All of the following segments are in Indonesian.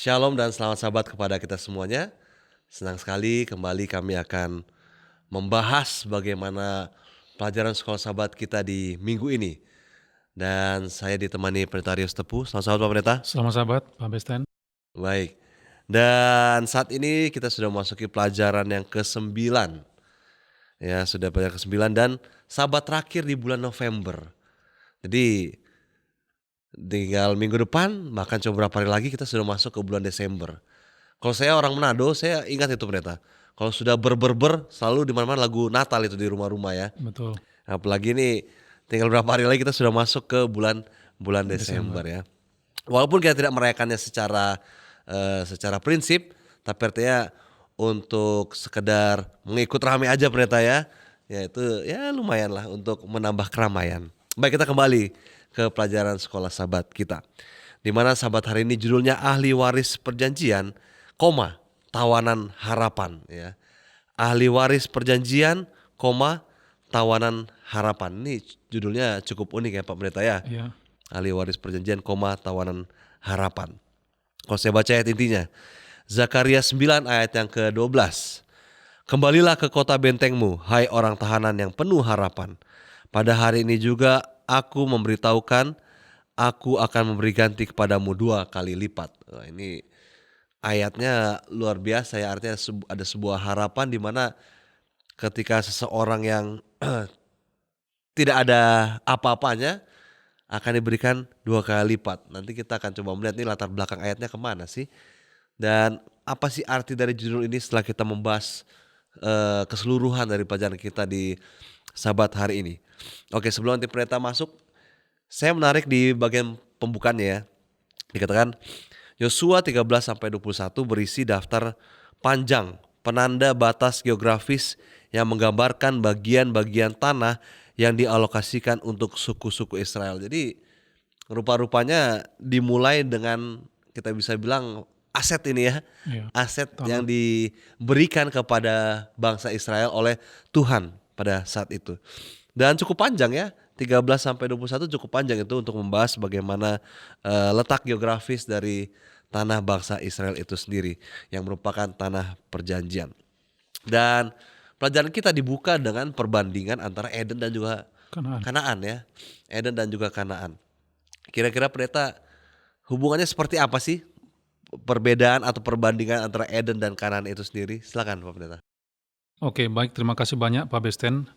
Shalom dan selamat sahabat kepada kita semuanya. Senang sekali kembali kami akan membahas bagaimana pelajaran sekolah sahabat kita di minggu ini. Dan saya ditemani Pendeta Rius Tepu. Selamat sahabat Pak Pendeta. Selamat sahabat, Pak Besten. Baik. Dan saat ini kita sudah memasuki pelajaran yang ke-9. Ya, sudah pelajaran ke-9 dan sahabat terakhir di bulan November. Jadi tinggal minggu depan, bahkan coba beberapa hari lagi kita sudah masuk ke bulan Desember. Kalau saya orang Manado, saya ingat itu Pendeta. Kalau sudah ber selalu di mana-mana lagu Natal itu di rumah-rumah ya. Betul. Apalagi ini tinggal beberapa hari lagi kita sudah masuk ke bulan Desember ya. Walaupun kita tidak merayakannya secara prinsip, tapi artinya untuk sekedar mengikut ramai aja Pendeta ya. Ya itu ya lumayan lah untuk menambah keramaian. Baik, kita kembali ke pelajaran sekolah sahabat kita. Di mana sahabat hari ini judulnya Ahli Waris Perjanjian, tawanan harapan ya. Ahli waris perjanjian, tawanan harapan. Ini judulnya cukup unik ya Pak Pendeta ya. Ya. Ahli waris perjanjian, tawanan harapan. Kalau saya baca ayat intinya, Zakaria 9 ayat yang ke-12. Kembalilah ke kota bentengmu, hai orang tahanan yang penuh harapan. Pada hari ini juga aku memberitahukan, aku akan memberi ganti kepadamu 2 kali lipat. Wah, ini ayatnya luar biasa ya, artinya ada sebuah harapan di mana ketika seseorang yang tidak ada apa-apanya akan diberikan 2 kali lipat. Nanti kita akan coba melihat nih latar belakang ayatnya kemana sih, dan apa sih arti dari judul ini setelah kita membahas keseluruhan dari pelajaran kita di sahabat hari ini. Oke, sebelum nanti pendeta masuk, saya menarik di bagian pembukaannya ya. Dikatakan Yosua 13-21 berisi daftar panjang penanda batas geografis yang menggambarkan bagian-bagian tanah yang dialokasikan untuk suku-suku Israel. Jadi rupa-rupanya dimulai dengan, kita bisa bilang, aset ini ya. Aset tanah yang diberikan kepada bangsa Israel oleh Tuhan pada saat itu. Dan cukup panjang ya, 13-21 cukup panjang itu untuk membahas bagaimana letak geografis dari tanah bangsa Israel itu sendiri yang merupakan tanah perjanjian. Dan pelajaran kita dibuka dengan perbandingan antara Eden dan juga Kanaan ya. Eden dan juga Kanaan. Kira-kira pendeta, hubungannya seperti apa sih perbedaan atau perbandingan antara Eden dan Kanaan itu sendiri? Silakan Pak Pendeta. Oke, baik, terima kasih banyak Pak Besten.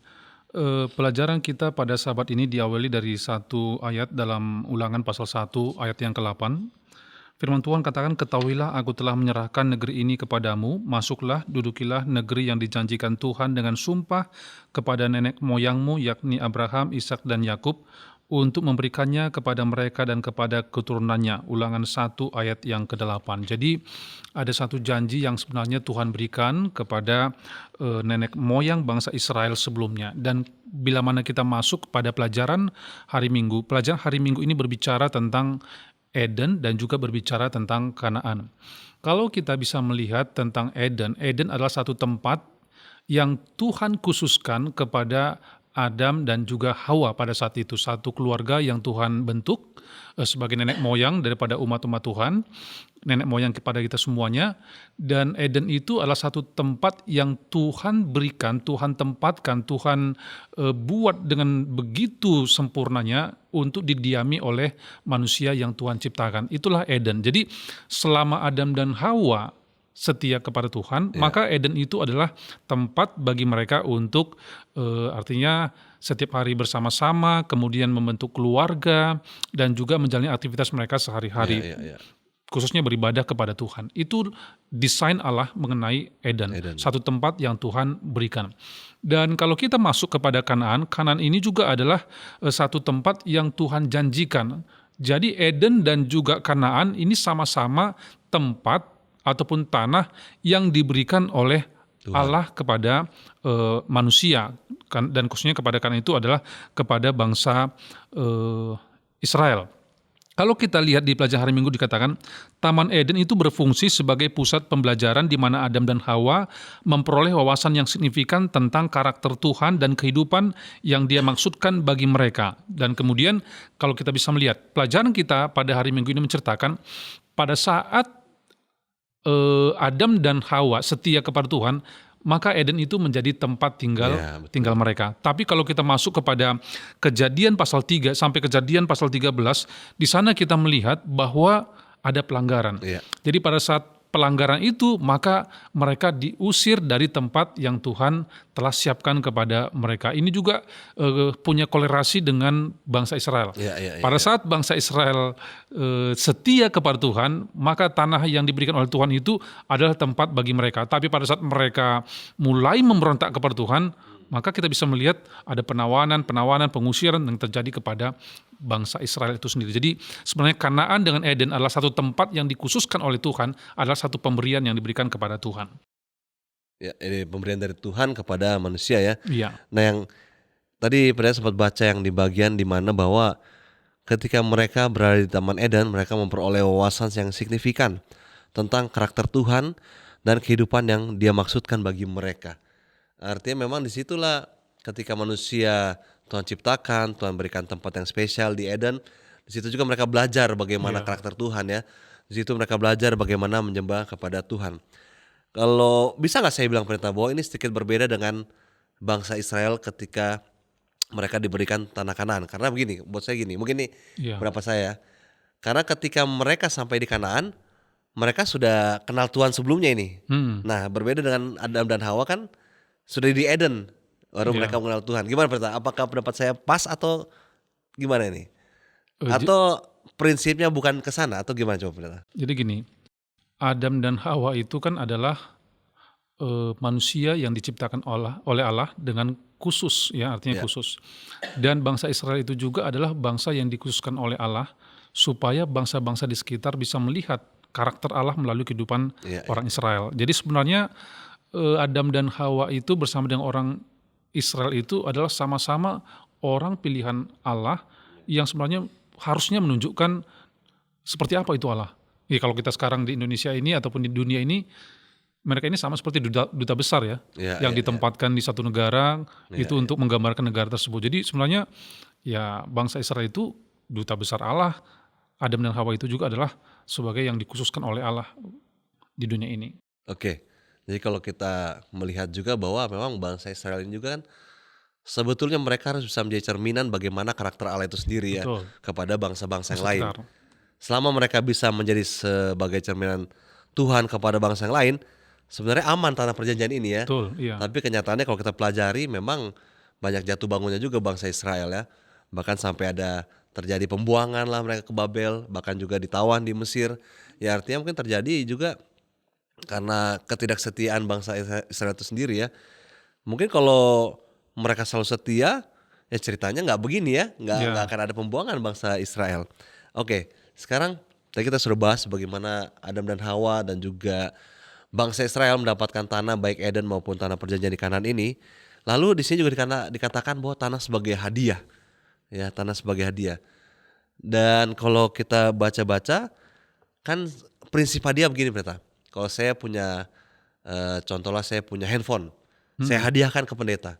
Pelajaran kita pada sahabat ini diawali dari satu ayat dalam Ulangan pasal 1 ayat yang ke-8. Firman Tuhan katakan, ketahuilah aku telah menyerahkan negeri ini kepadamu, masuklah, dudukilah negeri yang dijanjikan Tuhan dengan sumpah kepada nenek moyangmu, yakni Abraham, Ishak dan Yakub, untuk memberikannya kepada mereka dan kepada keturunannya. Ulangan 1 ayat yang ke-8. Jadi ada satu janji yang sebenarnya Tuhan berikan kepada nenek moyang bangsa Israel sebelumnya. Dan bila mana kita masuk pada pelajaran hari Minggu ini berbicara tentang Eden dan juga berbicara tentang Kanaan. Kalau kita bisa melihat tentang Eden adalah satu tempat yang Tuhan khususkan kepada Adam dan juga Hawa pada saat itu. Satu keluarga yang Tuhan bentuk sebagai nenek moyang daripada umat-umat Tuhan, nenek moyang kepada kita semuanya. Dan Eden itu adalah satu tempat yang Tuhan berikan, Tuhan tempatkan, Tuhan buat dengan begitu sempurnanya untuk didiami oleh manusia yang Tuhan ciptakan. Itulah Eden. Jadi selama Adam dan Hawa setia kepada Tuhan, maka Eden itu adalah tempat bagi mereka untuk artinya setiap hari bersama-sama, kemudian membentuk keluarga dan juga menjalani aktivitas mereka sehari-hari. Khususnya beribadah kepada Tuhan. Itu desain Allah mengenai Eden. Satu tempat yang Tuhan berikan. Dan kalau kita masuk kepada Kanaan ini juga adalah satu tempat yang Tuhan janjikan. Jadi Eden dan juga Kanaan ini sama-sama tempat ataupun tanah yang diberikan oleh Tuhan Allah kepada manusia, dan khususnya kepada Kanaan itu adalah kepada bangsa Israel. Kalau kita lihat di pelajaran hari Minggu dikatakan, Taman Eden itu berfungsi sebagai pusat pembelajaran di mana Adam dan Hawa memperoleh wawasan yang signifikan tentang karakter Tuhan dan kehidupan yang Dia maksudkan bagi mereka. Dan kemudian kalau kita bisa melihat, pelajaran kita pada hari Minggu ini menceritakan pada saat Adam dan Hawa setia kepada Tuhan, maka Eden itu menjadi tempat tinggal Ya, betul. tinggal mereka. Tapi kalau kita masuk kepada Kejadian pasal 3 sampai Kejadian pasal 13, di sana kita melihat bahwa ada pelanggaran. Iya. Jadi pada saat pelanggaran itu, maka mereka diusir dari tempat yang Tuhan telah siapkan kepada mereka. Ini juga punya kolerasi dengan bangsa Israel. Iya. Pada saat bangsa Israel setia kepada Tuhan, maka tanah yang diberikan oleh Tuhan itu adalah tempat bagi mereka. Tapi pada saat mereka mulai memberontak kepada Tuhan, maka kita bisa melihat ada penawanan, pengusiran yang terjadi kepada bangsa Israel itu sendiri. Jadi sebenarnya Kanaan dengan Eden adalah satu tempat yang dikhususkan oleh Tuhan, adalah satu pemberian yang diberikan kepada Tuhan. Ya, ini pemberian dari Tuhan kepada manusia ya. Iya, Nah, yang tadi Pendeta sempat baca yang di bagian di mana bahwa ketika mereka berada di Taman Eden, mereka memperoleh wawasan yang signifikan tentang karakter Tuhan dan kehidupan yang Dia maksudkan bagi mereka. Artinya memang disitulah ketika manusia Tuhan ciptakan, Tuhan berikan tempat yang spesial di Eden. Di situ juga mereka belajar bagaimana Iya. karakter Tuhan ya. Di situ mereka belajar bagaimana menyembah kepada Tuhan. Kalau bisa nggak saya bilang Pendeta bahwa ini sedikit berbeda dengan bangsa Israel ketika mereka diberikan tanah Kanaan. Karena begini, buat saya gini, mungkin ini iya. pendapat saya. Karena ketika mereka sampai di Kanaan, mereka sudah kenal Tuhan sebelumnya ini. Nah, berbeda dengan Adam dan Hawa kan sudah di Eden baru Iya. mereka mengenal Tuhan. Gimana Pendeta? Apakah pendapat saya pas atau gimana ini? Eh, j- Atau prinsipnya bukan ke sana atau gimana coba Pendeta? Jadi gini, Adam dan Hawa itu kan adalah manusia yang diciptakan oleh Allah dengan khusus, ya artinya Ya. khusus. Dan bangsa Israel itu juga adalah bangsa yang dikhususkan oleh Allah supaya bangsa-bangsa di sekitar bisa melihat karakter Allah melalui kehidupan Iya, orang Israel. Jadi sebenarnya Adam dan Hawa itu bersama dengan orang Israel itu adalah sama-sama orang pilihan Allah yang sebenarnya harusnya menunjukkan seperti apa itu Allah. Ya, kalau kita sekarang di Indonesia ini ataupun di dunia ini, mereka ini sama seperti duta besar ya, Iya, yang iya, ditempatkan di satu negara Iya, itu untuk menggambarkan negara tersebut. Jadi sebenarnya ya bangsa Israel itu duta besar Allah. Adam dan Hawa itu juga adalah sebagai yang dikhususkan oleh Allah di dunia ini. Oke. Jadi kalau kita melihat juga bahwa memang bangsa Israel ini juga kan sebetulnya mereka harus bisa menjadi cerminan bagaimana karakter Allah itu sendiri ya Betul. kepada bangsa-bangsa yang lain. Sekitar. Selama mereka bisa menjadi sebagai cerminan Tuhan kepada bangsa yang lain, sebenarnya aman tanah perjanjian ini ya. Betul, iya. Tapi kenyataannya kalau kita pelajari memang banyak jatuh bangunnya juga bangsa Israel ya. Bahkan sampai ada terjadi pembuangan lah mereka ke Babel, bahkan juga ditawan di Mesir. Ya artinya mungkin terjadi juga karena ketidaksetiaan bangsa Israel itu sendiri ya. Mungkin kalau mereka selalu setia, ya ceritanya nggak begini ya, Ya. nggak akan ada pembuangan bangsa Israel. Oke, sekarang tadi kita sudah bahas bagaimana Adam dan Hawa dan juga bangsa Israel mendapatkan tanah baik Eden maupun tanah perjanjian di Kanaan ini. Lalu di sini juga dikatakan bahwa tanah sebagai hadiah, ya tanah sebagai hadiah. Dan kalau kita baca-baca, kan prinsip hadiah begini Pendeta. Kalau saya punya, contohnya saya punya handphone, saya hadiahkan ke pendeta.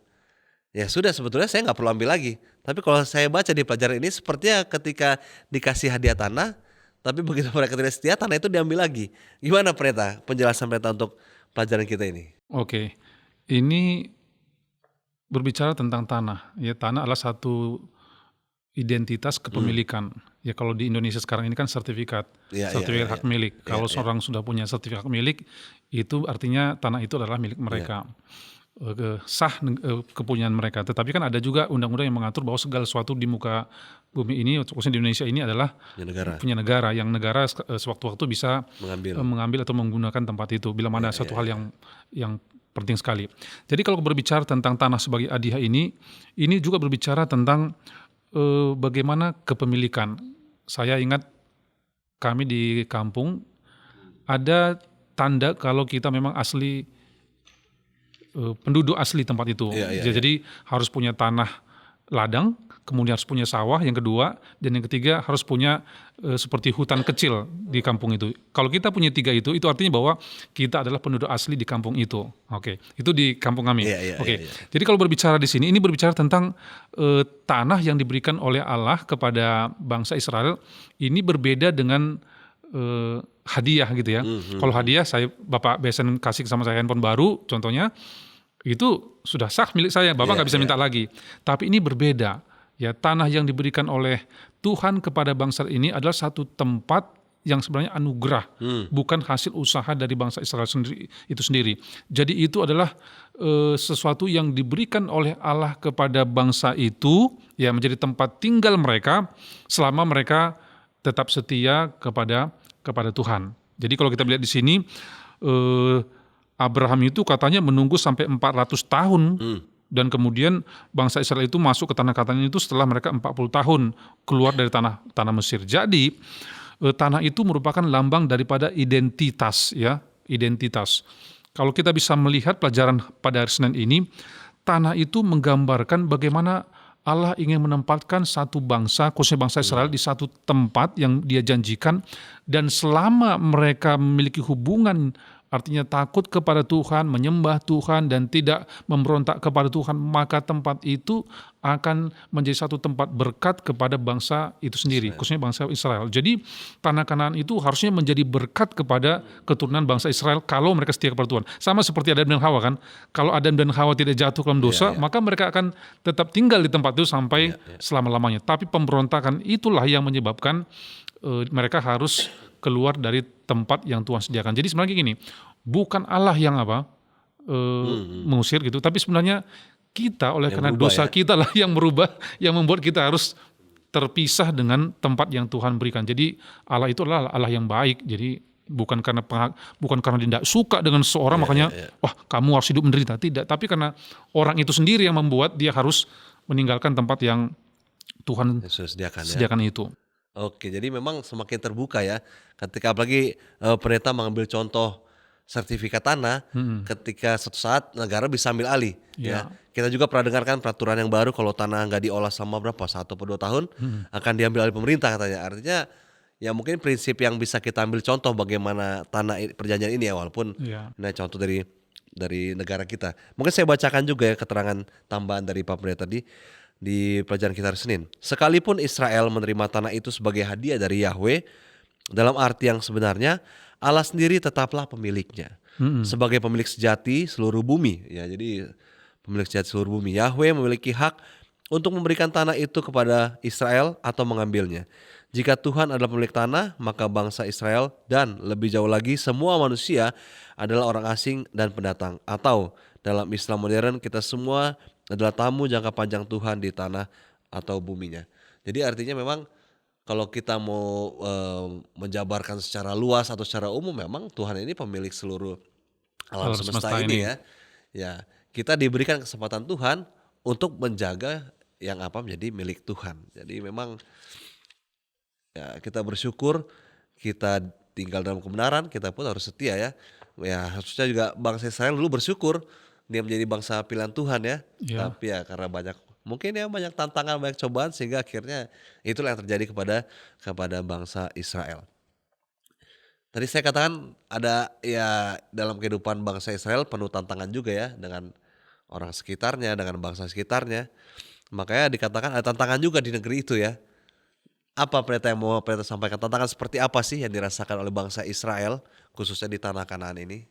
Ya sudah sebetulnya saya nggak perlu ambil lagi. Tapi kalau saya baca di pelajaran ini sepertinya ketika dikasih hadiah tanah, tapi begitu mereka tidak setia tanah itu diambil lagi. Gimana Pendeta penjelasan Pendeta untuk pelajaran kita ini? Oke, ini berbicara tentang tanah. Ya, tanah adalah satu identitas kepemilikan. Ya, kalau di Indonesia sekarang ini kan sertifikat, Iya, sertifikat iya. hak milik. Kalau seorang sudah punya sertifikat hak milik, itu artinya tanah itu adalah milik mereka. Sah kepunyaan mereka. Tetapi kan ada juga undang-undang yang mengatur bahwa segala sesuatu di muka bumi ini, khususnya di Indonesia ini adalah Punya negara punya negara, yang negara sewaktu-waktu bisa mengambil. mengambil atau menggunakan tempat itu bila mana satu hal yang penting sekali. Jadi kalau berbicara tentang tanah sebagai hadiah ini juga berbicara tentang bagaimana kepemilikan. Saya ingat kami di kampung ada tanda kalau kita memang asli penduduk asli tempat itu. Jadi harus punya tanah ladang, kemudian harus punya sawah yang kedua, dan yang ketiga harus punya seperti hutan kecil di kampung itu. Kalau kita punya tiga itu artinya bahwa kita adalah penduduk asli di kampung itu. Oke, itu di kampung kami. Oke. Jadi kalau berbicara di sini, ini berbicara tentang tanah yang diberikan oleh Allah kepada bangsa Israel. Ini berbeda dengan hadiah gitu ya. Kalau hadiah Bapak BSN kasih sama saya handphone baru contohnya, itu sudah sah milik saya, Bapak nggak bisa minta lagi. Tapi ini berbeda. Ya, tanah yang diberikan oleh Tuhan kepada bangsa ini adalah satu tempat yang sebenarnya anugerah, bukan hasil usaha dari bangsa Israel itu sendiri. Jadi itu adalah sesuatu yang diberikan oleh Allah kepada bangsa itu, ya, menjadi tempat tinggal mereka selama mereka tetap setia kepada Tuhan. Jadi kalau kita lihat di sini, Abraham itu katanya menunggu sampai 400 tahun. Dan kemudian bangsa Israel itu masuk ke tanah Kanaan itu setelah mereka 40 tahun keluar dari tanah Mesir. Jadi tanah itu merupakan lambang daripada identitas, ya, identitas. Kalau kita bisa melihat pelajaran pada hari Senin ini, tanah itu menggambarkan bagaimana Allah ingin menempatkan satu bangsa, khususnya bangsa Israel, di satu tempat yang Dia janjikan, dan selama mereka memiliki hubungan, artinya takut kepada Tuhan, menyembah Tuhan, dan tidak memberontak kepada Tuhan, maka tempat itu akan menjadi satu tempat berkat kepada bangsa itu sendiri, khususnya bangsa Israel. Jadi tanah Kanaan itu harusnya menjadi berkat kepada keturunan bangsa Israel kalau mereka setia kepada Tuhan. Sama seperti Adam dan Hawa kan, kalau Adam dan Hawa tidak jatuh ke dalam dosa, maka mereka akan tetap tinggal di tempat itu sampai selama-lamanya. Tapi pemberontakan itulah yang menyebabkan mereka harus keluar dari tempat yang Tuhan sediakan. Jadi sebenarnya gini, bukan Allah yang mengusir gitu, tapi sebenarnya kita oleh karena dosa kita lah yang merubah, yang membuat kita harus terpisah dengan tempat yang Tuhan berikan. Jadi Allah itu adalah Allah yang baik. Jadi bukan karena Dia tidak suka dengan seseorang makanya wah kamu harus hidup menderita, tidak. Tapi karena orang itu sendiri yang membuat dia harus meninggalkan tempat yang Tuhan sediakan itu. Oke, jadi memang semakin terbuka ya, ketika apalagi pendeta mengambil contoh sertifikat tanah, ketika suatu saat negara bisa ambil alih. Ya, kita juga pernah dengarkan peraturan yang baru kalau tanah nggak diolah selama berapa 1 atau 2 tahun akan diambil alih pemerintah katanya. Artinya ya mungkin prinsip yang bisa kita ambil contoh bagaimana tanah perjanjian ini ya, walaupun ini contoh dari negara kita. Mungkin saya bacakan juga ya keterangan tambahan dari Pak Pendeta tadi di pelajaran kita hari Senin. Sekalipun Israel menerima tanah itu sebagai hadiah dari Yahweh, dalam arti yang sebenarnya Allah sendiri tetaplah pemiliknya. Sebagai pemilik sejati seluruh bumi, ya, jadi pemilik sejati seluruh bumi, Yahweh memiliki hak untuk memberikan tanah itu kepada Israel atau mengambilnya. Jika Tuhan adalah pemilik tanah, maka bangsa Israel dan lebih jauh lagi semua manusia adalah orang asing dan pendatang. Atau dalam Islam modern kita semua adalah tamu jangka panjang Tuhan di tanah atau buminya. Jadi artinya memang kalau kita mau menjabarkan secara luas atau secara umum, memang Tuhan ini pemilik seluruh alam semesta ini ya. Ya, kita diberikan kesempatan Tuhan untuk menjaga yang menjadi milik Tuhan. Jadi memang ya kita bersyukur kita tinggal dalam kebenaran, kita pun harus setia ya. Ya harusnya juga bangsa Israel dulu bersyukur dia menjadi bangsa pilihan Tuhan ya. Tapi ya karena banyak tantangan, banyak cobaan, sehingga akhirnya itulah yang terjadi kepada bangsa Israel. Tadi saya katakan ada ya dalam kehidupan bangsa Israel penuh tantangan juga ya, dengan orang sekitarnya, dengan bangsa sekitarnya. Makanya dikatakan ada tantangan juga di negeri itu ya. Apa pendeta yang mau pendeta sampaikan? Tantangan seperti apa sih yang dirasakan oleh bangsa Israel khususnya di tanah Kanaan ini?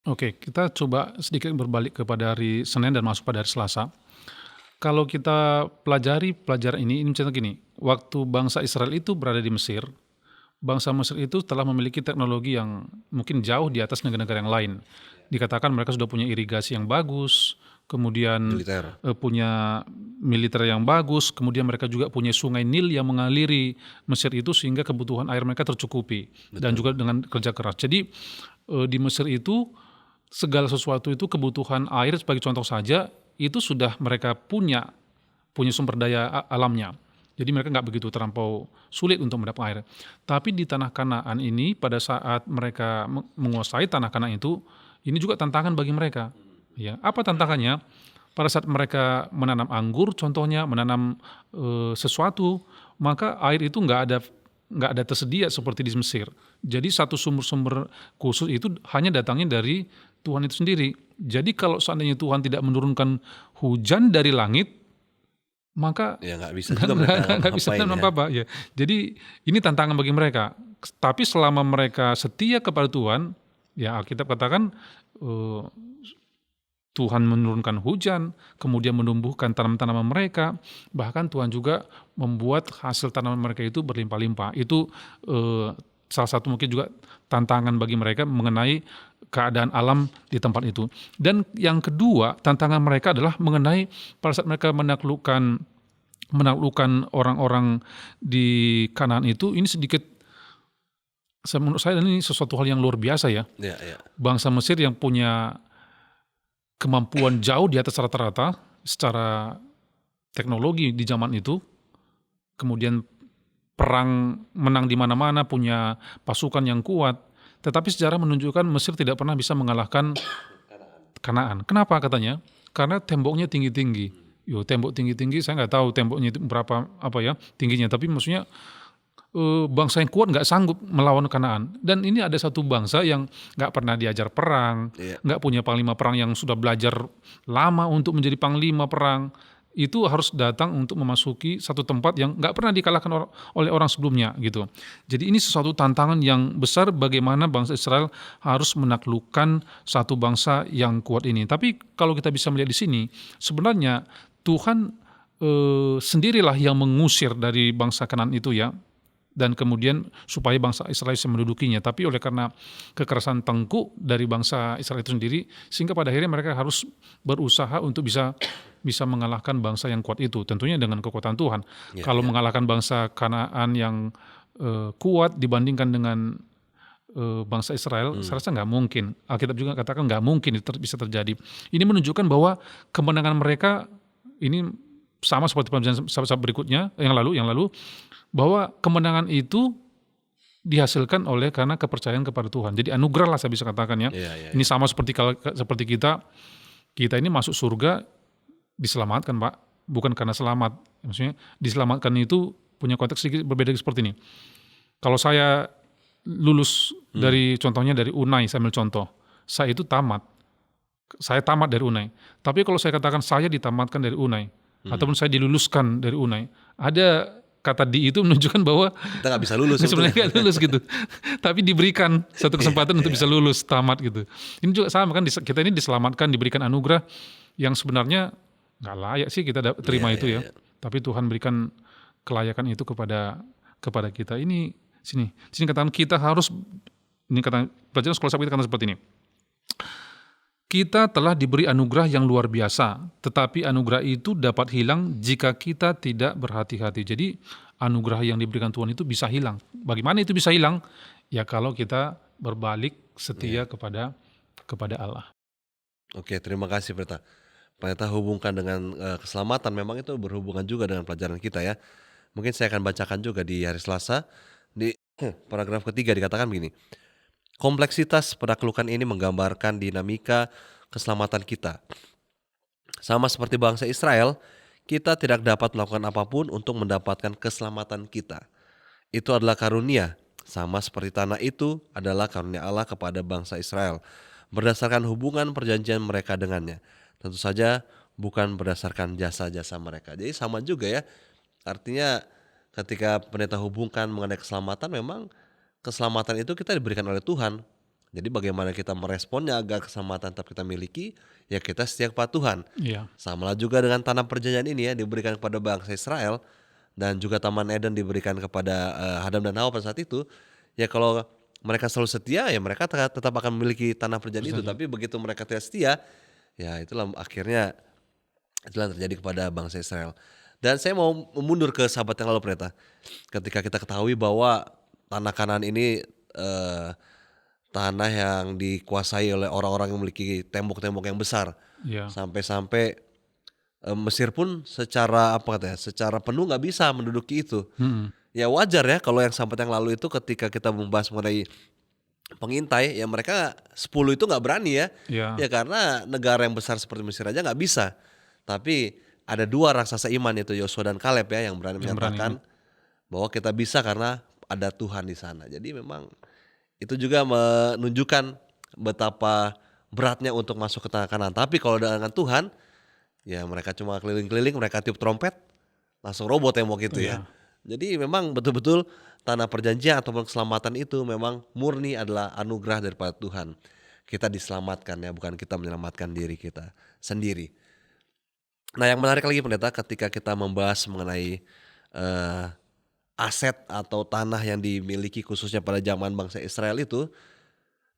Oke, kita coba sedikit berbalik kepada hari Senin dan masuk pada hari Selasa. Kalau kita pelajari pelajaran ini misalnya gini, waktu bangsa Israel itu berada di Mesir, bangsa Mesir itu telah memiliki teknologi yang mungkin jauh di atas negara-negara yang lain. Dikatakan mereka sudah punya irigasi yang bagus, kemudian punya militer yang bagus, kemudian mereka juga punya sungai Nil yang mengaliri Mesir itu sehingga kebutuhan air mereka tercukupi. Dan juga dengan kerja keras. Jadi di Mesir itu segala sesuatu itu kebutuhan air sebagai contoh saja itu sudah mereka punya sumber daya alamnya. Jadi mereka nggak begitu terlampau sulit untuk mendapat air. Tapi di tanah Kanaan ini pada saat mereka menguasai tanah Kanaan itu, ini juga tantangan bagi mereka. Ya, apa tantangannya? Pada saat mereka menanam anggur, contohnya menanam sesuatu, maka air itu nggak ada tersedia seperti di Mesir. Jadi satu sumber-sumber khusus itu hanya datangnya dari Tuhan itu sendiri. Jadi kalau seandainya Tuhan tidak menurunkan hujan dari langit, maka Ya nggak bisa juga mereka nggak bisa ngapain ya. apa-apa ya. Jadi ini tantangan bagi mereka. Tapi selama mereka setia kepada Tuhan, ya Alkitab katakan eh, Tuhan menurunkan hujan, kemudian menumbuhkan tanaman-tanaman mereka, bahkan Tuhan juga membuat hasil tanaman mereka itu berlimpah-limpah. Itu salah satu mungkin juga tantangan bagi mereka mengenai keadaan alam di tempat itu. Dan yang kedua, tantangan mereka adalah mengenai pada saat mereka menaklukkan orang-orang di Kanaan itu, ini sedikit, menurut saya ini sesuatu hal yang luar biasa ya. Ya, ya. Bangsa Mesir yang punya kemampuan jauh di atas rata-rata secara teknologi di zaman itu, kemudian perang menang di mana-mana, punya pasukan yang kuat, tetapi sejarah menunjukkan Mesir tidak pernah bisa mengalahkan Kanaan. Kenapa katanya? Karena temboknya tinggi-tinggi. Tembok tinggi-tinggi, saya nggak tahu temboknya itu berapa tingginya, tapi maksudnya bangsa yang kuat nggak sanggup melawan Kanaan. Dan ini ada satu bangsa yang nggak pernah diajar perang, nggak punya panglima perang yang sudah belajar lama untuk menjadi panglima perang. Itu harus datang untuk memasuki satu tempat yang nggak pernah dikalahkan oleh orang sebelumnya gitu. Jadi ini sesuatu tantangan yang besar bagaimana bangsa Israel harus menaklukkan satu bangsa yang kuat ini. Tapi kalau kita bisa melihat di sini, sebenarnya Tuhan sendirilah yang mengusir dari bangsa Kanaan itu ya, dan kemudian supaya bangsa Israel bisa mendudukinya. Tapi oleh karena kekerasan tengkuk dari bangsa Israel itu sendiri, sehingga pada akhirnya mereka harus berusaha untuk bisa mengalahkan bangsa yang kuat itu, tentunya dengan kekuatan Tuhan. Kalau mengalahkan bangsa Kanaan yang kuat dibandingkan dengan bangsa Israel, saya rasa nggak mungkin. Alkitab juga katakan nggak mungkin itu bisa terjadi. Ini menunjukkan bahwa kemenangan mereka ini sama seperti perjanjian sahabat berikutnya yang lalu, bahwa kemenangan itu dihasilkan oleh karena kepercayaan kepada Tuhan. Jadi anugerah lah saya bisa katakan ya. Ini sama seperti kita ini masuk surga diselamatkan Pak, bukan karena selamat. Maksudnya diselamatkan itu punya konteks sedikit berbeda seperti ini. Kalau saya lulus dari contohnya dari UNAI, saya ambil contoh. Saya itu tamat. Saya tamat dari UNAI. Tapi kalau saya katakan saya ditamatkan dari UNAI ataupun saya diluluskan dari UNAI, ada kata di itu menunjukkan bahwa kita nggak bisa lulus. Sebenarnya nggak lulus gitu, tapi diberikan satu kesempatan untuk bisa lulus tamat gitu. Ini juga sama kan, kita ini diselamatkan, diberikan anugerah yang sebenarnya nggak layak sih kita terima itu ya. Tapi Tuhan berikan kelayakan itu kepada kita. Ini sini katakan kita harus, ini kata pelajaran sekolah sahabat kita katakan seperti ini. Kita telah diberi anugerah yang luar biasa, tetapi anugerah itu dapat hilang jika kita tidak berhati-hati. Jadi anugerah yang diberikan Tuhan itu bisa hilang. Bagaimana itu bisa hilang? Ya kalau kita berbalik setia kepada Allah. Oke, terima kasih Pendeta. Pendeta hubungkan dengan keselamatan, memang itu berhubungan juga dengan pelajaran kita ya. Mungkin saya akan bacakan juga di hari Selasa, di paragraf ketiga dikatakan begini. Kompleksitas penaklukan ini menggambarkan dinamika keselamatan kita. Sama seperti bangsa Israel, kita tidak dapat melakukan apapun untuk mendapatkan keselamatan kita. Itu adalah karunia, sama seperti tanah itu adalah karunia Allah kepada bangsa Israel, berdasarkan hubungan perjanjian mereka dengannya. Tentu saja bukan berdasarkan jasa-jasa mereka. Jadi sama juga ya, artinya ketika pendeta hubungkan mengenai keselamatan, memang keselamatan itu kita diberikan oleh Tuhan. Jadi bagaimana kita meresponnya agar keselamatan tetap kita miliki, ya kita setia kepada Tuhan. Sama lah juga dengan tanah perjanjian ini ya, diberikan kepada bangsa Israel, dan juga Taman Eden diberikan kepada Adam dan Hawa pada saat itu. Ya kalau mereka selalu setia, ya mereka tetap akan memiliki tanah perjanjian itu. Tapi begitu mereka tidak setia, ya itulah akhirnya itulah yang terjadi kepada bangsa Israel. Dan saya mau mundur ke sahabat yang lalu Pendeta. Ketika kita ketahui bahwa tanah Kanaan ini tanah yang dikuasai oleh orang-orang yang memiliki tembok-tembok yang besar, sampai-sampai Mesir pun secara penuh nggak bisa menduduki itu. Ya wajar ya kalau yang sahabat yang lalu itu ketika kita membahas mengenai pengintai, ya mereka 10 itu nggak berani ya, ya karena negara yang besar seperti Mesir aja nggak bisa. Tapi ada 2 raksasa iman, itu Yosua dan Kaleb ya, yang berani menyatakan bahwa kita bisa karena ada Tuhan di sana. Jadi memang itu juga menunjukkan betapa beratnya untuk masuk ke tanah Kanaan. Tapi kalau dengan Tuhan, ya mereka cuma keliling-keliling, mereka tiup trompet, langsung robot tembok gitu ya. Iya. Jadi memang betul-betul tanah perjanjian ataupun keselamatan itu memang murni adalah anugerah daripada Tuhan. Kita diselamatkan ya, bukan kita menyelamatkan diri kita sendiri. Nah, yang menarik lagi pendeta, ketika kita membahas mengenai eh, aset atau tanah yang dimiliki khususnya pada zaman bangsa Israel itu,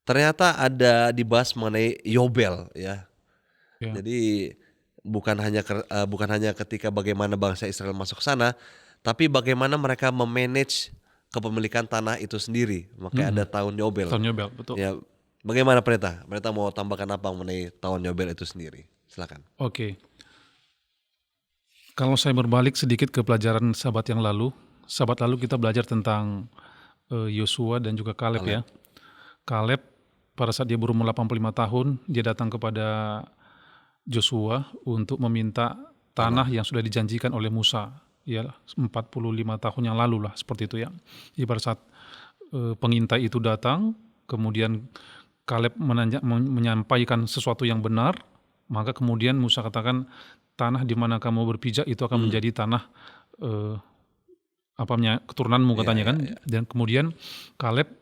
ternyata ada dibahas mengenai Yobel ya. Ya. Jadi bukan hanya ketika bagaimana bangsa Israel masuk ke sana, tapi bagaimana mereka memanage kepemilikan tanah itu sendiri. Makanya ada tahun Yobel. Tahun Yobel, betul. Ya, bagaimana pendeta? Pendeta mau tambahkan apa mengenai tahun Yobel itu sendiri? Silakan. Oke. Kalau saya berbalik sedikit ke pelajaran sahabat lalu kita belajar tentang Yosua dan juga Kaleb ya. Kaleb pada saat dia berumur 85 tahun, dia datang kepada Joshua untuk meminta tanah yang sudah dijanjikan oleh Musa. Ya, 45 tahun yang lalu lah, seperti itu ya. Jadi pada saat pengintai itu datang, kemudian Kaleb menyampaikan sesuatu yang benar, maka kemudian Musa katakan, tanah di mana kamu berpijak itu akan menjadi tanah keturunanmu katanya kan. Dan kemudian Kaleb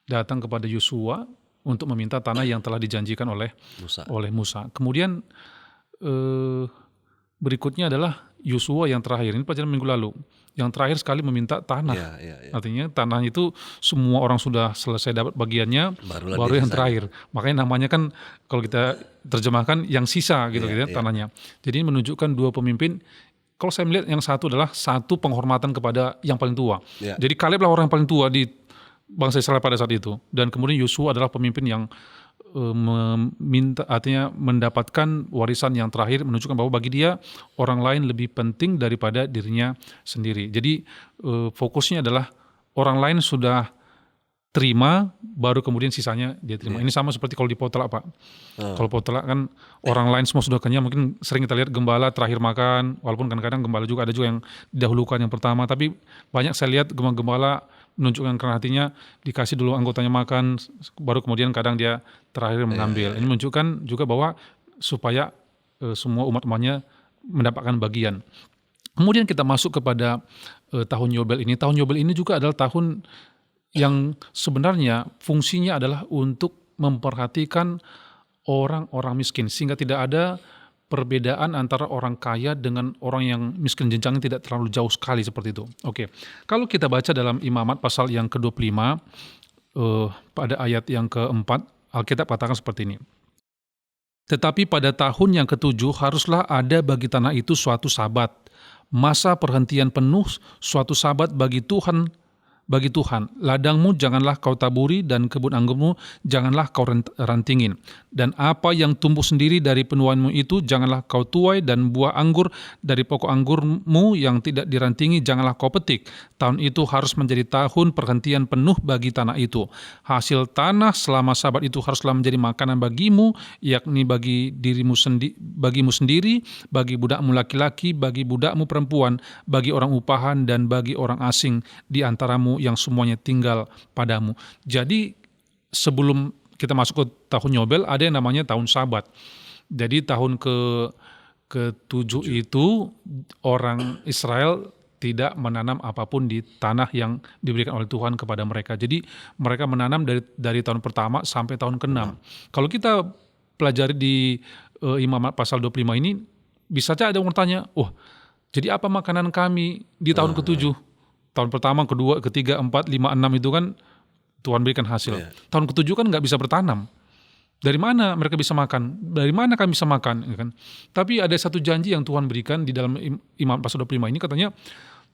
datang kepada Yosua untuk meminta tanah yang telah dijanjikan oleh Musa. Kemudian berikutnya adalah Yosua yang terakhir, ini pelajaran minggu lalu, yang terakhir sekali meminta tanah. Artinya tanah itu semua orang sudah selesai dapat bagiannya, baru yang terakhir. Makanya namanya kan kalau kita terjemahkan yang sisa gitu ya tanahnya. Jadi menunjukkan dua pemimpin. Kalau saya melihat yang satu adalah satu penghormatan kepada yang paling tua. Jadi Kaleb lah orang yang paling tua di bangsa Israel pada saat itu, dan kemudian Yosua adalah pemimpin yang artinya mendapatkan warisan yang terakhir, menunjukkan bahwa bagi dia orang lain lebih penting daripada dirinya sendiri. Jadi fokusnya adalah orang lain sudah terima, baru kemudian sisanya dia terima. Ini sama seperti kalau di Potluck Pak. Kalau Potluck kan orang lain semua sudah kenyang, mungkin sering kita lihat gembala terakhir makan, walaupun kadang-kadang gembala juga ada juga yang didahulukan yang pertama, tapi banyak saya lihat gembala menunjukkan karena hatinya dikasih dulu anggotanya makan, baru kemudian kadang dia terakhir mengambil. Ini menunjukkan juga bahwa supaya semua umat-umatnya mendapatkan bagian. Kemudian kita masuk kepada tahun Yobel ini. Tahun Yobel ini juga adalah tahun yang sebenarnya fungsinya adalah untuk memperhatikan orang-orang miskin, sehingga tidak ada perbedaan antara orang kaya dengan orang yang miskin, jenjangnya tidak terlalu jauh sekali seperti itu. Oke. Kalau kita baca dalam Imamat pasal yang ke-25 pada ayat yang ke-4, Alkitab katakan seperti ini. Tetapi pada tahun yang ke-7 haruslah ada bagi tanah itu suatu sabat, masa perhentian penuh, suatu sabat bagi Tuhan. Ladangmu janganlah kau taburi dan kebun anggurmu janganlah kau rantingin. Dan apa yang tumbuh sendiri dari penuaianmu itu janganlah kau tuai, dan buah anggur dari pokok anggurmu yang tidak dirantingi janganlah kau petik. Tahun itu harus menjadi tahun perhentian penuh bagi tanah itu. Hasil tanah selama sabat itu haruslah menjadi makanan bagimu, yakni bagi bagimu sendiri, bagi budakmu laki-laki, bagi budakmu perempuan, bagi orang upahan dan bagi orang asing di antaramu yang semuanya tinggal padamu. Jadi sebelum kita masuk ke tahun Yobel ada yang namanya tahun Sabat. Jadi tahun ke-7 itu orang Israel tidak menanam apapun di tanah yang diberikan oleh Tuhan kepada mereka. Jadi mereka menanam dari tahun pertama sampai tahun ke-6. Kalau kita pelajari di Imamat pasal 25 ini, bisa saja ada orang tanya, jadi apa makanan kami di tahun ke-7? Tahun pertama, kedua, ketiga, 4, 5, 6 itu kan Tuhan berikan hasil. Tahun ke-7 kan nggak bisa bertanam. Dari mana mereka bisa makan? Dari mana kami bisa makan? Kan? Tapi ada satu janji yang Tuhan berikan di dalam Imamat pasal 25 ini, katanya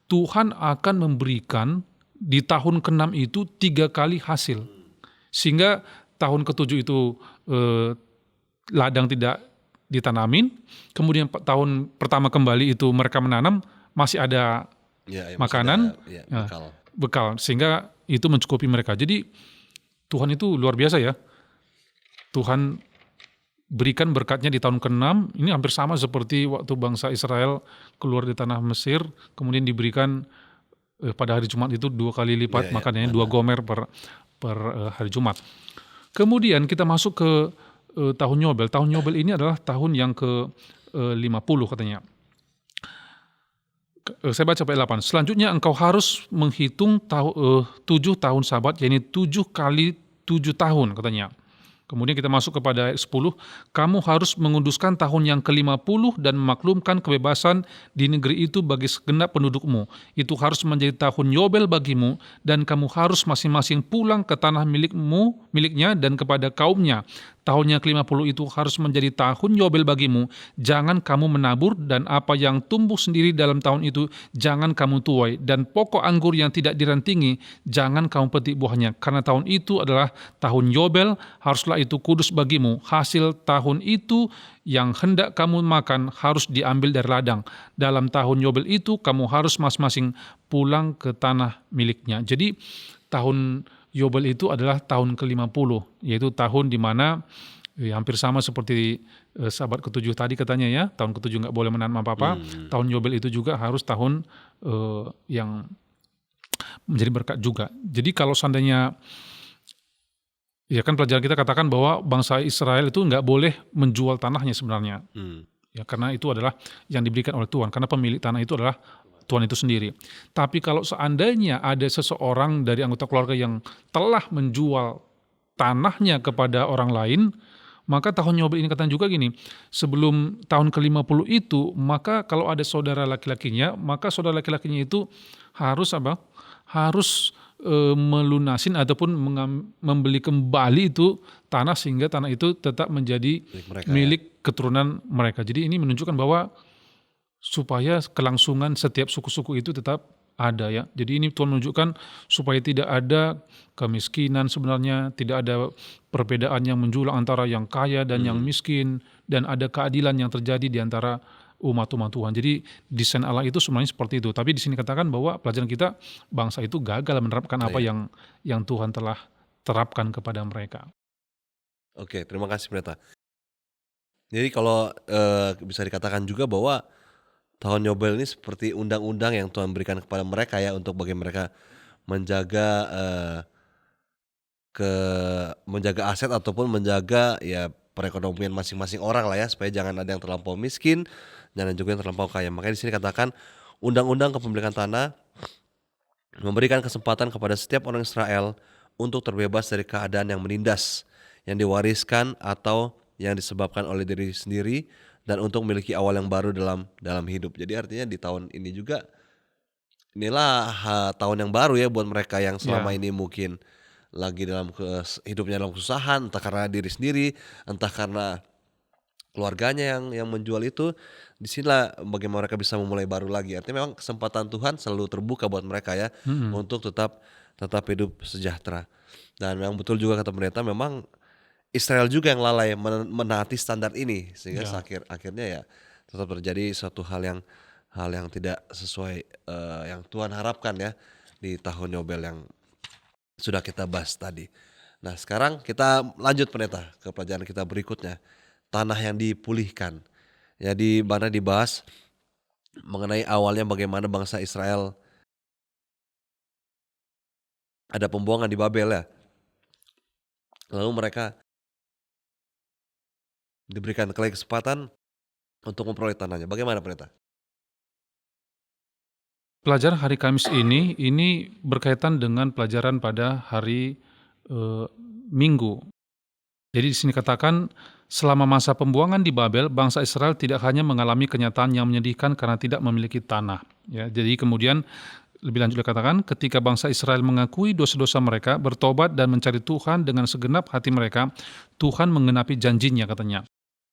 Tuhan akan memberikan di tahun ke-6 itu 3 kali hasil. Sehingga tahun ke-7 itu ladang tidak ditanamin, kemudian tahun pertama kembali itu mereka menanam, masih ada makanan, bekal, sehingga itu mencukupi mereka. Jadi Tuhan itu luar biasa ya. Tuhan berikan berkatnya di tahun ke-6, ini hampir sama seperti waktu bangsa Israel keluar di tanah Mesir, kemudian diberikan pada hari Jumat itu 2 kali lipat makanannya, 2 gomer per hari Jumat. Kemudian kita masuk ke tahun Yobel. Tahun Yobel ini adalah tahun yang ke-50 katanya. Saya baca ayat 8. Selanjutnya engkau harus menghitung 7 tahun Sabat, yaitu 7 kali 7 tahun katanya. Kemudian kita masuk kepada ayat 10, kamu harus menguduskan tahun yang ke-50 dan memaklumkan kebebasan di negeri itu bagi segenap pendudukmu. Itu harus menjadi tahun Yobel bagimu, dan kamu harus masing-masing pulang ke tanah miliknya dan kepada kaumnya. Tahun yang ke-50 itu harus menjadi tahun Yobel bagimu. Jangan kamu menabur, dan apa yang tumbuh sendiri dalam tahun itu jangan kamu tuai, dan pokok anggur yang tidak dirantingi jangan kamu petik buahnya, karena tahun itu adalah tahun Yobel, haruslah itu kudus bagimu. Hasil tahun itu yang hendak kamu makan harus diambil dari ladang. Dalam tahun Yobel itu kamu harus masing-masing pulang ke tanah miliknya. Jadi tahun Yobel itu adalah tahun ke-50, yaitu tahun di mana hampir sama seperti Sabat ke-7 tadi katanya ya, tahun ke-7 nggak boleh menanam apa-apa. Tahun Yobel itu juga harus tahun yang menjadi berkat juga. Jadi kalau seandainya, ya kan pelajaran kita katakan bahwa bangsa Israel itu nggak boleh menjual tanahnya sebenarnya. Ya, karena itu adalah yang diberikan oleh Tuhan, karena pemilik tanah itu adalah Tuhan itu sendiri. Tapi kalau seandainya ada seseorang dari anggota keluarga yang telah menjual tanahnya kepada orang lain, maka tahun Yobel ini katakan juga gini, sebelum tahun ke-50 itu, maka kalau ada saudara laki-lakinya, maka saudara laki-lakinya itu harus apa? Harus melunasin ataupun membeli kembali itu tanah, sehingga tanah itu tetap menjadi milik keturunan mereka. Jadi ini menunjukkan bahwa supaya kelangsungan setiap suku-suku itu tetap ada ya. Jadi ini Tuhan menunjukkan supaya tidak ada kemiskinan sebenarnya, tidak ada perbedaan yang menjulang antara yang kaya dan yang miskin, dan ada keadilan yang terjadi di antara umat-umat Tuhan. Jadi desain Allah itu sebenarnya seperti itu. Tapi di sini katakan bahwa pelajaran kita, bangsa itu gagal menerapkan apa yang Tuhan telah terapkan kepada mereka. Oke, terima kasih Pendeta. Jadi kalau bisa dikatakan juga bahwa tahun Yobel ini seperti undang-undang yang Tuhan berikan kepada mereka ya, untuk bagi mereka menjaga menjaga aset ataupun menjaga ya perekonomian masing-masing orang lah ya, supaya jangan ada yang terlampau miskin, jangan juga yang terlampau kaya. Makanya di sini katakan undang-undang kepemilikan tanah memberikan kesempatan kepada setiap orang Israel untuk terbebas dari keadaan yang menindas, yang diwariskan atau yang disebabkan oleh diri sendiri, dan untuk memiliki awal yang baru dalam hidup. Jadi artinya di tahun ini juga, inilah tahun yang baru ya buat mereka yang selama ini mungkin lagi hidupnya dalam kesusahan, entah karena diri sendiri, entah karena keluarganya yang menjual itu. Disinilah bagaimana mereka bisa memulai baru lagi. Artinya memang kesempatan Tuhan selalu terbuka buat mereka ya, untuk tetap hidup sejahtera. Dan memang betul juga kata pendeta, memang Israel juga yang lalai menaati standar ini, sehingga akhirnya ya tetap terjadi suatu hal yang tidak sesuai yang Tuhan harapkan ya di tahun Yobel yang sudah kita bahas tadi. Nah sekarang kita lanjut pendeta ke pelajaran kita berikutnya, tanah yang dipulihkan. Ya, di mana dibahas mengenai awalnya bagaimana bangsa Israel ada pembuangan di Babel ya, lalu mereka diberikan kesempatan untuk memperoleh tanahnya. Bagaimana pendeta? Pelajaran hari Kamis ini berkaitan dengan pelajaran pada hari Minggu. Jadi di sini katakan, selama masa pembuangan di Babel, bangsa Israel tidak hanya mengalami kenyataan yang menyedihkan karena tidak memiliki tanah. Ya, jadi kemudian lebih lanjut dikatakan, ketika bangsa Israel mengakui dosa-dosa mereka, bertobat dan mencari Tuhan dengan segenap hati mereka, Tuhan menggenapi janjinya katanya.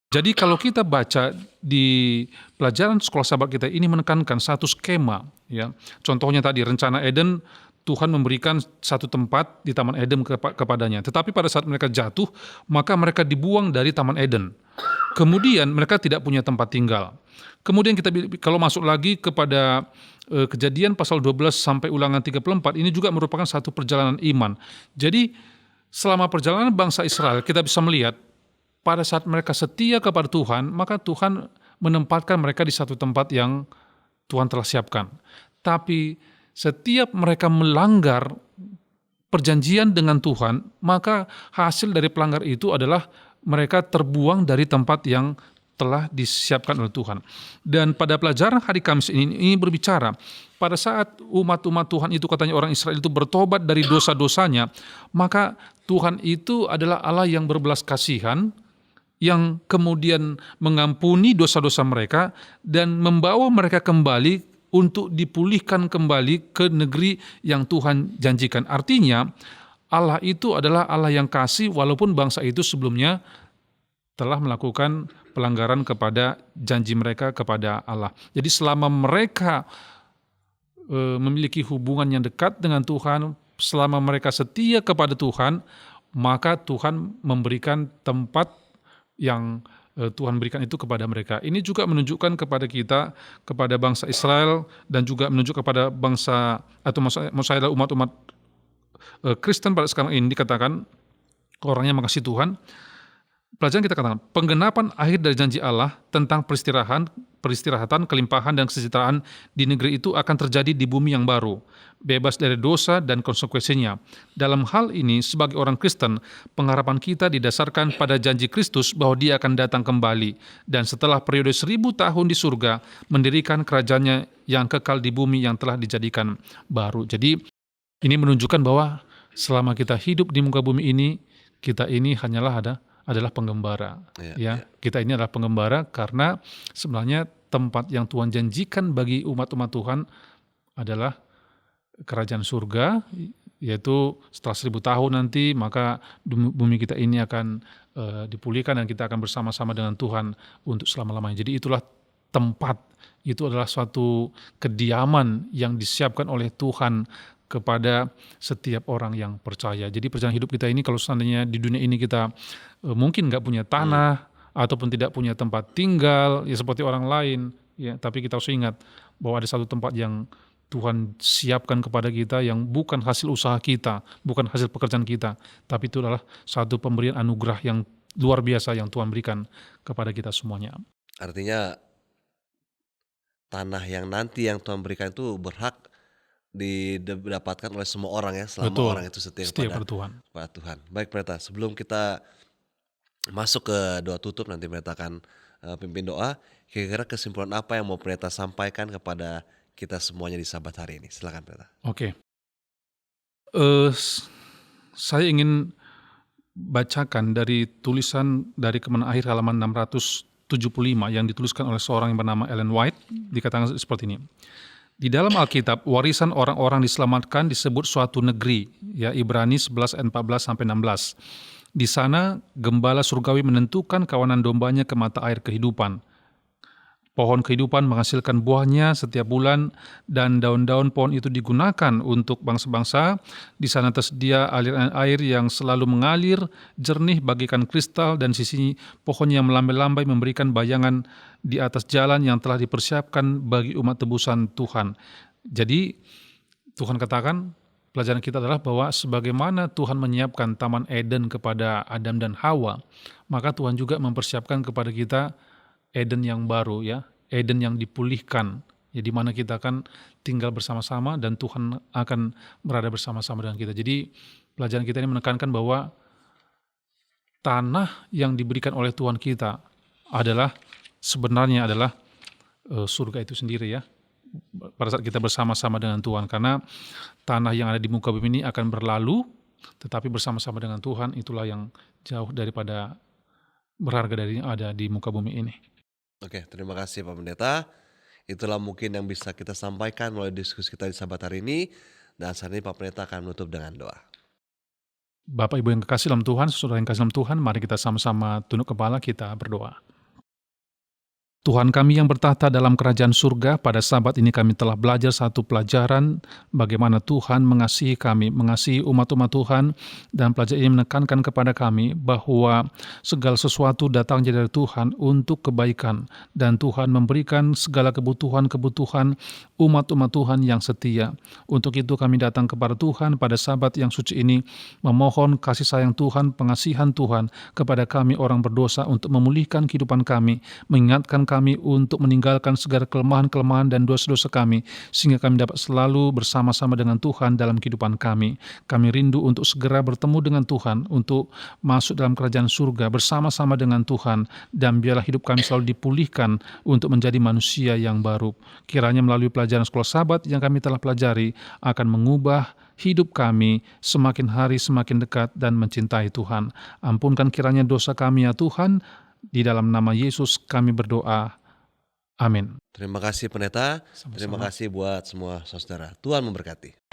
Jadi kalau kita baca di pelajaran sekolah sahabat kita ini menekankan satu skema, ya. Contohnya tadi rencana Eden, Tuhan memberikan satu tempat di Taman Eden kepadanya. Tetapi pada saat mereka jatuh, maka mereka dibuang dari Taman Eden. Kemudian mereka tidak punya tempat tinggal. Kemudian kita kalau masuk lagi kepada Kejadian pasal 12 sampai Ulangan 34, ini juga merupakan satu perjalanan iman. Jadi selama perjalanan bangsa Israel kita bisa melihat pada saat mereka setia kepada Tuhan, maka Tuhan menempatkan mereka di satu tempat yang Tuhan telah siapkan. Tapi setiap mereka melanggar perjanjian dengan Tuhan, maka hasil dari pelanggar itu adalah mereka terbuang dari tempat yang telah disiapkan oleh Tuhan. Dan pada pelajaran hari Kamis ini berbicara, pada saat umat-umat Tuhan itu, katanya orang Israel itu bertobat dari dosa-dosanya, maka Tuhan itu adalah Allah yang berbelas kasihan, yang kemudian mengampuni dosa-dosa mereka dan membawa mereka kembali untuk dipulihkan kembali ke negeri yang Tuhan janjikan. Artinya Allah itu adalah Allah yang kasih, walaupun bangsa itu sebelumnya telah melakukan pelanggaran kepada janji mereka kepada Allah. Jadi selama mereka memiliki hubungan yang dekat dengan Tuhan, selama mereka setia kepada Tuhan, maka Tuhan memberikan tempat yang Tuhan berikan itu kepada mereka. Ini juga menunjukkan kepada kita, kepada bangsa Israel, dan juga menunjukkan kepada bangsa, atau maksudnya umat-umat Kristen pada sekarang ini, dikatakan orang yang mengasihi Tuhan. Pelajaran kita katakan, penggenapan akhir dari janji Allah tentang peristirahatan, kelimpahan, dan kesejahteraan di negeri itu akan terjadi di bumi yang baru, bebas dari dosa dan konsekuensinya. Dalam hal ini, sebagai orang Kristen, pengharapan kita didasarkan pada janji Kristus bahwa Dia akan datang kembali, dan setelah periode 1000 tahun di surga, mendirikan kerajaannya yang kekal di bumi yang telah dijadikan baru. Jadi, ini menunjukkan bahwa selama kita hidup di muka bumi ini, kita ini hanyalah adalah penggembara. Ya, kita ini adalah penggembara karena sebenarnya tempat yang Tuhan janjikan bagi umat-umat Tuhan adalah kerajaan surga, yaitu setelah 1000 tahun nanti, maka bumi kita ini akan dipulihkan dan kita akan bersama-sama dengan Tuhan untuk selama-lamanya. Jadi itulah tempat, itu adalah suatu kediaman yang disiapkan oleh Tuhan kepada setiap orang yang percaya. Jadi perjalanan hidup kita ini, kalau seandainya di dunia ini kita mungkin nggak punya tanah ataupun tidak punya tempat tinggal, ya seperti orang lain, ya, tapi kita harus ingat bahwa ada satu tempat yang Tuhan siapkan kepada kita yang bukan hasil usaha kita, bukan hasil pekerjaan kita, tapi itu adalah satu pemberian anugerah yang luar biasa yang Tuhan berikan kepada kita semuanya. Artinya tanah yang nanti yang Tuhan berikan itu berhak didapatkan oleh semua orang ya, selama Betul, orang itu setia pada Tuhan. kepada Tuhan. Baik pendeta, sebelum kita masuk ke doa tutup, nanti pendeta akan pimpin doa. Kira-kira kesimpulan apa yang mau pendeta sampaikan kepada kita semuanya di Sabat hari ini? Silakan pendeta. Oke. Saya ingin bacakan dari tulisan dari Kemenang Akhir halaman 675 yang dituliskan oleh seorang yang bernama Ellen White. Dikatakan seperti ini. Di dalam Alkitab, warisan orang-orang diselamatkan disebut suatu negeri, ya, Ibrani 11 ayat 14 sampai 16. Di sana gembala surgawi menentukan kawanan dombanya ke mata air kehidupan. Pohon kehidupan menghasilkan buahnya setiap bulan, dan daun-daun pohon itu digunakan untuk bangsa-bangsa. Di sana tersedia aliran air yang selalu mengalir jernih bagaikan kristal, dan sisi pohon yang melambai-lambai memberikan bayangan di atas jalan yang telah dipersiapkan bagi umat tebusan Tuhan. Jadi Tuhan katakan, pelajaran kita adalah bahwa sebagaimana Tuhan menyiapkan Taman Eden kepada Adam dan Hawa, maka Tuhan juga mempersiapkan kepada kita Eden yang baru, ya, Eden yang dipulihkan, ya, di mana kita akan tinggal bersama-sama dan Tuhan akan berada bersama-sama dengan kita. Jadi pelajaran kita ini menekankan bahwa tanah yang diberikan oleh Tuhan kita adalah sebenarnya adalah surga itu sendiri, ya, pada saat kita bersama-sama dengan Tuhan. Karena tanah yang ada di muka bumi ini akan berlalu, tetapi bersama-sama dengan Tuhan itulah yang jauh daripada berharga dari yang ada di muka bumi ini. Oke, terima kasih Pak Pendeta. Itulah mungkin yang bisa kita sampaikan melalui diskusi kita di Sabat hari ini. Dan saat ini Pak Pendeta akan menutup dengan doa. Bapak Ibu yang kekasih dalam Tuhan, saudara yang kekasih dalam Tuhan, mari kita sama-sama tunduk kepala, kita berdoa. Tuhan kami yang bertahta dalam kerajaan surga, pada Sabat ini kami telah belajar satu pelajaran bagaimana Tuhan mengasihi kami, mengasihi umat-umat Tuhan, dan pelajaran ini menekankan kepada kami bahwa segala sesuatu datang dari Tuhan untuk kebaikan, dan Tuhan memberikan segala kebutuhan-kebutuhan umat-umat Tuhan yang setia. Untuk itu kami datang kepada Tuhan pada Sabat yang suci ini, memohon kasih sayang Tuhan, pengasihan Tuhan kepada kami orang berdosa untuk memulihkan kehidupan kami, mengingatkan kami untuk meninggalkan segala kelemahan-kelemahan dan dosa-dosa kami, sehingga kami dapat selalu bersama-sama dengan Tuhan dalam kehidupan kami. Kami rindu untuk segera bertemu dengan Tuhan, untuk masuk dalam kerajaan surga bersama-sama dengan Tuhan, dan biarlah hidup kami selalu dipulihkan untuk menjadi manusia yang baru. Kiranya melalui pelajaran sekolah Sabat yang kami telah pelajari akan mengubah hidup kami semakin hari semakin dekat dan mencintai Tuhan. Ampunkan kiranya dosa kami ya Tuhan, di dalam nama Yesus kami berdoa. Amin. Terima kasih pendeta, Sama-sama. terima kasih buat semua saudara. Tuhan memberkati.